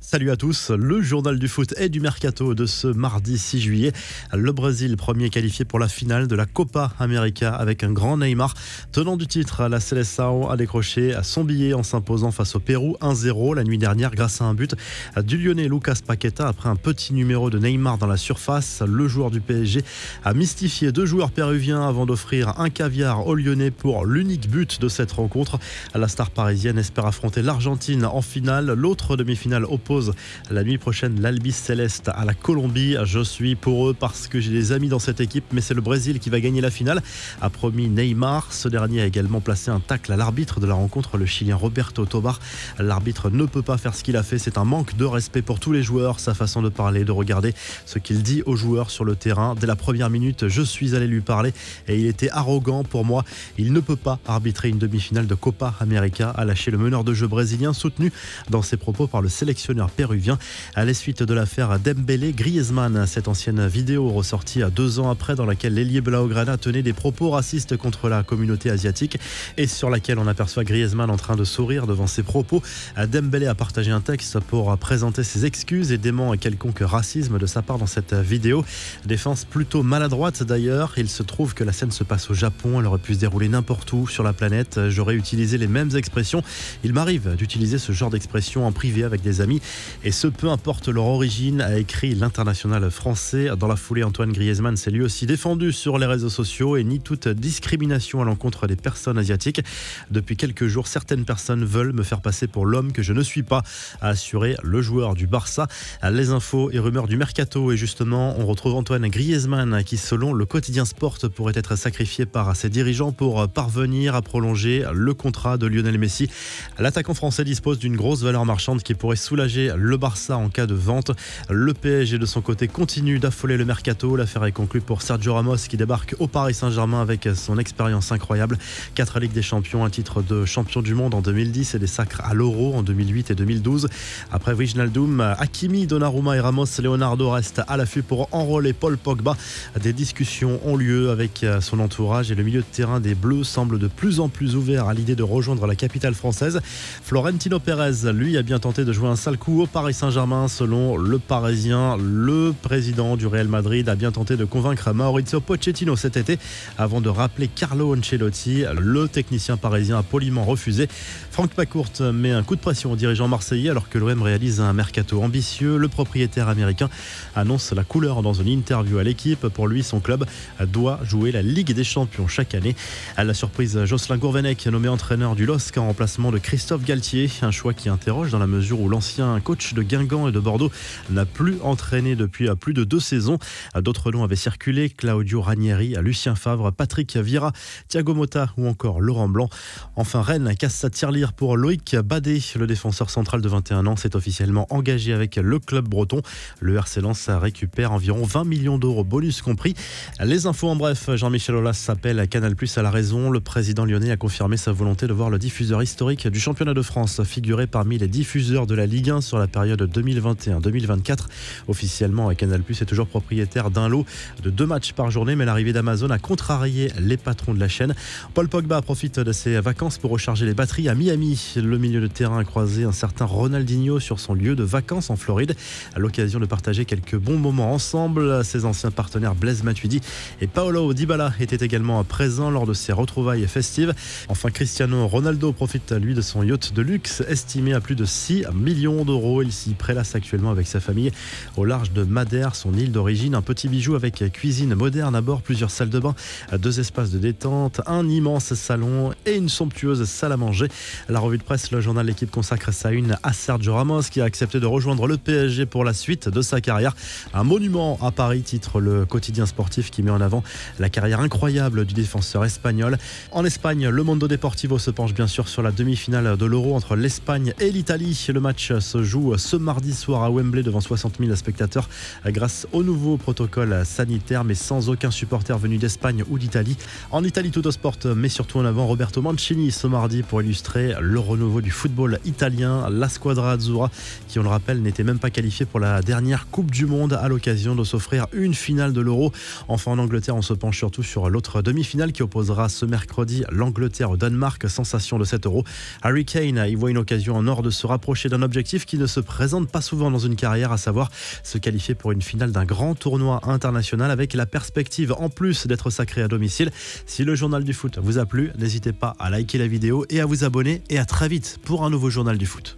Salut à tous, le journal du foot et du mercato de ce mardi 6 juillet. Le Brésil, premier qualifié pour la finale de la Copa América avec un grand Neymar. Tenant du titre, la Seleção a décroché son billet en s'imposant face au Pérou 1-0 la nuit dernière grâce à un but du Lyonnais Lucas Paqueta. Après un petit numéro de Neymar dans la surface, le joueur du PSG a mystifié deux joueurs péruviens avant d'offrir un caviar aux Lyonnais pour l'unique but de cette rencontre. La star parisienne espère affronter l'Argentine en finale. L'autre demi-finale oppose la nuit prochaine l'Albi Céleste à la Colombie. Je suis pour eux parce que j'ai des amis dans cette équipe, mais c'est le Brésil qui va gagner la finale, a promis Neymar. Ce dernier a également placé un tacle à l'arbitre de la rencontre, le Chilien Roberto Tobar. L'arbitre ne peut pas faire ce qu'il a fait, c'est un manque de respect pour tous les joueurs, sa façon de parler, de regarder ce qu'il dit aux joueurs sur le terrain. Dès la première minute, je suis allé lui parler et il était arrogant pour moi. Il ne peut pas arbitrer une demi-finale de Copa América, a lâché le meneur de jeu brésilien, soutenu dans ses propos par le sélectionneur péruvien. À la suite de l'affaire Dembélé-Griezmann, cette ancienne vidéo ressortie 2 ans après dans laquelle l'ailier blaugrana tenait des propos racistes contre la communauté asiatique et sur laquelle on aperçoit Griezmann en train de sourire devant ses propos. Dembélé a partagé un texte pour présenter ses excuses et dément quelconque racisme de sa part dans cette vidéo. Défense plutôt maladroite d'ailleurs. Il se trouve que la scène se passe au Japon. Elle aurait pu se dérouler n'importe où sur la planète. J'aurais utilisé les mêmes expressions. Il m'arrive d'utiliser ce genre d'expression en privé avec des amis. Et ce, peu importe leur origine, a écrit l'international français. Dans la foulée, Antoine Griezmann s'est lui aussi défendu sur les réseaux sociaux et nie toute discrimination à l'encontre des personnes asiatiques. Depuis quelques jours, certaines personnes veulent me faire passer pour l'homme que je ne suis pas, a assuré le joueur du Barça. Les infos et rumeurs du mercato. Et justement, on retrouve Antoine Griezmann qui, selon le quotidien Sport, pourrait être sacrifié par ses dirigeants pour parvenir à prolonger le contrat de Lionel Messi. L'attaquant français dispose d'une grosse valeur marchande qui pourrait soulager le Barça en cas de vente. Le PSG de son côté continue d'affoler le mercato. L'affaire est conclue pour Sergio Ramos qui débarque au Paris Saint-Germain avec son expérience incroyable. 4 Ligues des Champions, un titre de champion du monde en 2010 et des sacres à l'Euro en 2008 et 2012. Après Wijnaldum, Hakimi, Donnarumma et Ramos, Leonardo reste à l'affût pour enrôler Paul Pogba. Des discussions ont lieu avec son entourage et le milieu de terrain des Bleus semble de plus en plus ouvert à l'idée de rejoindre la capitale française. Florentino Pérez, lui, a bien tenté de jouer un sale coup au Paris Saint-Germain. Selon le Parisien, le président du Real Madrid a bien tenté de convaincre Mauricio Pochettino cet été avant de rappeler Carlo Ancelotti. Le technicien parisien a poliment refusé. Franck McCourt met un coup de pression aux dirigeants marseillais alors que l'OM réalise un mercato ambitieux. Le propriétaire américain annonce la couleur dans une interview à l'équipe. Pour lui, son club doit jouer la Ligue des Champions chaque année. À la surprise, Jocelyn Gourvenec, nommé entraîneur du LOSC en remplacement de Christophe Galtier. Un choix qui interroge dans la mesure où l'ancien coach de Guingamp et de Bordeaux n'a plus entraîné depuis plus de 2 saisons. D'autres noms avaient circulé: Claudio Ranieri, Lucien Favre, Patrick Vieira, Thiago Motta ou encore Laurent Blanc. Enfin, Rennes casse sa tirelire pour Loïc Badé. Le défenseur central de 21 ans s'est officiellement engagé avec le club breton. Le RC Lens récupère environ 20 millions d'euros, bonus compris. Les infos en bref, Jean-Michel Aulas s'appelle à Canal+ à la raison. Le président lyonnais a confirmé sa volonté de voir le diffuseur historique du championnat de France figurer parmi les diffuseurs de la Ligue 1 sur la période 2021-2024. Officiellement, Canal+ est toujours propriétaire d'un lot de 2 matchs par journée, mais l'arrivée d'Amazon a contrarié les patrons de la chaîne. Paul Pogba profite de ses vacances pour recharger les batteries à Miami. Le milieu de terrain a croisé un certain Ronaldinho sur son lieu de vacances en Floride, à l'occasion de partager quelques bons moments ensemble. Ses anciens partenaires Blaise Matuidi et Paolo Dybala étaient également présents lors de ces retrouvailles festives. Enfin, Cristiano Ronaldo profite lui de son yacht de luxe estimé à plus de 6 millions d'euros. Il s'y prélasse actuellement avec sa famille au large de Madère, son île d'origine. Un petit bijou avec cuisine moderne à bord, plusieurs salles de bain, 2 espaces de détente, un immense salon et une somptueuse salle à manger. La revue de presse, le journal L'Équipe consacre sa une à Sergio Ramos qui a accepté de rejoindre le PSG pour la suite de sa carrière. Un monument à Paris, titre le quotidien sportif qui met en avant la carrière incroyable du défenseur espagnol. En Espagne, le Mundo Deportivo se penche bien sûr sur la demi-finale de l'Euro entre l'Espagne et l'Italie. Le match se joue ce mardi soir à Wembley devant 60 000 spectateurs grâce au nouveau protocole sanitaire, mais sans aucun supporter venu d'Espagne ou d'Italie. En Italie, Tuttosport met surtout en avant Roberto Mancini ce mardi pour illustrer le renouveau du football italien. La Squadra Azzurra, qui on le rappelle n'était même pas qualifiée pour la dernière Coupe du Monde, à l'occasion de s'offrir une finale de l'Euro. Enfin, en Angleterre, on se penche surtout sur l'autre demi-finale qui opposera ce mercredi l'Angleterre au Danemark. Sensation de cet Euro, Harry Kane y voit une occasion en or de se rapprocher d'un objectif qui qui ne se présente pas souvent dans une carrière, à savoir se qualifier pour une finale d'un grand tournoi international avec la perspective en plus d'être sacré à domicile. Si le journal du foot vous a plu, n'hésitez pas à liker la vidéo et à vous abonner, et à très vite pour un nouveau journal du foot.